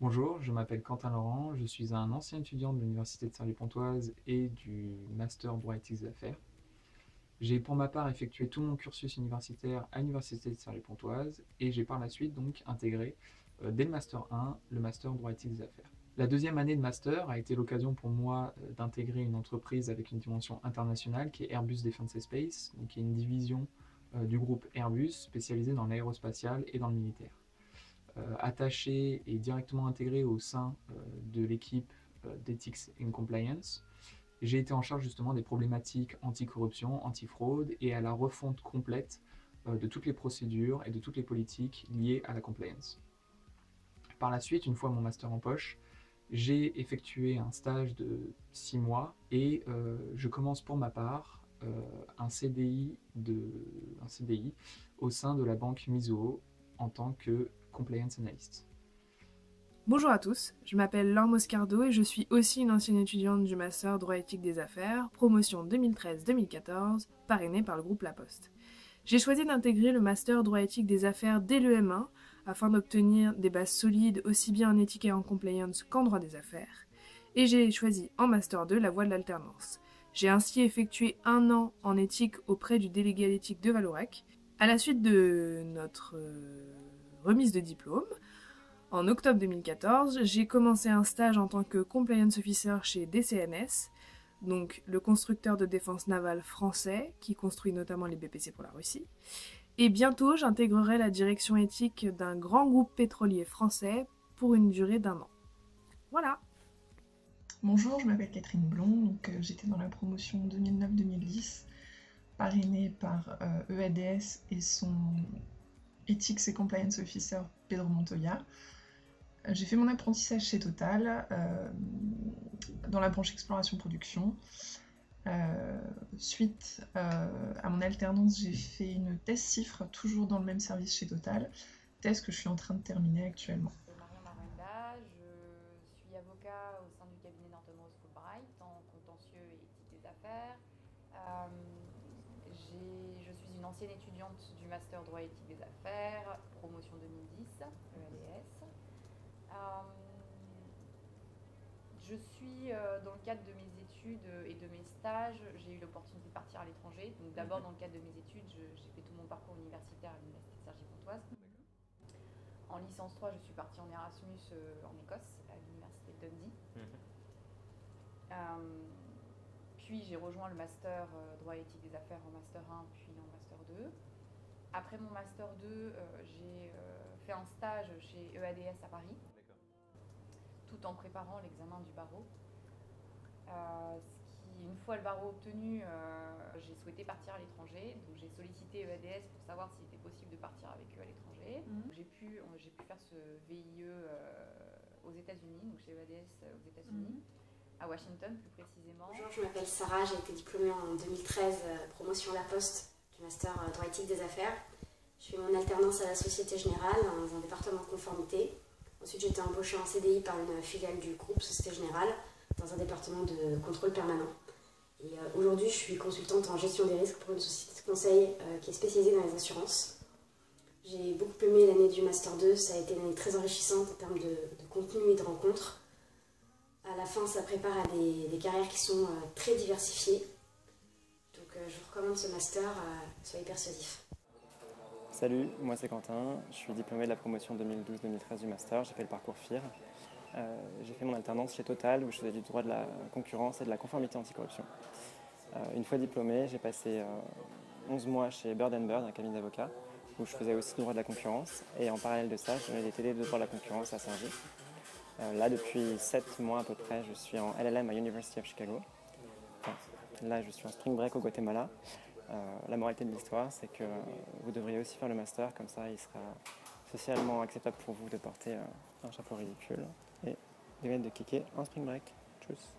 Bonjour, je m'appelle Quentin Laurent, je suis un ancien étudiant de l'Université de Cergy-Pontoise et du Master Droit Éthique des Affaires. J'ai pour ma part effectué tout mon cursus universitaire à l'Université de Cergy-Pontoise et j'ai par la suite donc intégré, dès le Master 1, le Master Droit Éthique des Affaires. La deuxième année de Master a été l'occasion pour moi d'intégrer une entreprise avec une dimension internationale qui est Airbus Defence and Space, donc qui est une division du groupe Airbus spécialisée dans l'aérospatial et dans le militaire. Attaché et directement intégré au sein de l'équipe d'Ethics and Compliance. J'ai été en charge justement des problématiques anti-corruption, anti-fraude et à la refonte complète de toutes les procédures et de toutes les politiques liées à la compliance. Par la suite, une fois mon master en poche, j'ai effectué un stage de 6 mois et je commence pour ma part un CDI au sein de la banque Mizuho en tant que compliance analyst. Bonjour à tous, je m'appelle Laure Moscardo et je suis aussi une ancienne étudiante du Master Droit Éthique des Affaires, promotion 2013-2014, parrainée par le groupe La Poste. J'ai choisi d'intégrer le Master Droit Éthique des Affaires dès le M1 afin d'obtenir des bases solides aussi bien en éthique et en compliance qu'en droit des affaires. Et j'ai choisi en Master 2 la voie de l'alternance. J'ai ainsi effectué 1 an en éthique auprès du délégué à l'éthique de Vallourec. À la suite de notre remise de diplôme, en octobre 2014, j'ai commencé un stage en tant que compliance officer chez DCNS, donc le constructeur de défense navale français qui construit notamment les BPC pour la Russie. Et bientôt, j'intégrerai la direction éthique d'un grand groupe pétrolier français pour une durée d'1 an. Voilà. Bonjour, je m'appelle Catherine Blond, j'étais dans la promotion 2009-2010, parrainée par EADS et son Ethics et Compliance Officer Pedro Montoya. J'ai fait mon apprentissage chez Total, dans la branche exploration-production. Suite à mon alternance, j'ai fait une thèse CIFRE, toujours dans le même service chez Total, thèse que je suis en train de terminer actuellement. Marion Maronda, je suis avocat au sein du cabinet Norton Rose Fulbright en contentieux et éthique des affaires. Je suis une ancienne étudiante du Master Droit Éthique des Affaires, promotion 2010, EADS. Je suis dans le cadre de mes études et de mes stages, j'ai eu l'opportunité de partir à l'étranger. Donc d'abord dans le cadre de mes études, j'ai fait tout mon parcours universitaire à l'Université de Cergy-Pontoise. En licence 3, je suis partie en Erasmus en Écosse, à l'Université de Dundee. Puis j'ai rejoint le Master Droit et Éthique des Affaires en Master 1, puis en Master 2. Après mon Master 2, j'ai fait un stage chez EADS à Paris, tout en préparant l'examen du barreau. Une fois le barreau obtenu, j'ai souhaité partir à l'étranger. Donc j'ai sollicité EADS pour savoir s'il était possible de partir avec eux à l'étranger. J'ai pu faire ce VIE aux États-Unis, donc chez EADS aux États-Unis, à Washington plus précisément. Bonjour, je m'appelle Sarah, j'ai été diplômée en 2013, promotion La Poste du Master Droit Éthique des Affaires. Je fais mon alternance à la Société Générale dans un département de conformité. Ensuite, j'ai été embauchée en CDI par une filiale du groupe Société Générale dans un département de contrôle permanent. Et aujourd'hui, je suis consultante en gestion des risques pour une société de conseil qui est spécialisée dans les assurances. J'ai beaucoup aimé l'année du Master 2, ça a été une année très enrichissante en termes de contenu et de rencontres. À la fin, ça prépare à des carrières qui sont très diversifiées. Donc je vous recommande ce Master, soyez persuasif. Salut, moi c'est Quentin, je suis diplômé de la promotion 2012-2013 du Master, j'ai fait le parcours FIR. J'ai fait mon alternance chez Total où je faisais du droit de la concurrence et de la conformité anticorruption. Une fois diplômé, j'ai passé 11 mois chez Bird Bird, un cabinet d'avocats, où je faisais aussi du droit de la concurrence. Et en parallèle de ça, je donnais des TD de droit de la concurrence à Cergy. Là, depuis 7 mois à peu près, je suis en LLM à University of Chicago. Enfin, là, je suis en spring break au Guatemala. La moralité de l'histoire, c'est que vous devriez aussi faire le master, comme ça il sera socialement acceptable pour vous de porter un chapeau ridicule et de kicker en spring break. Tchuss.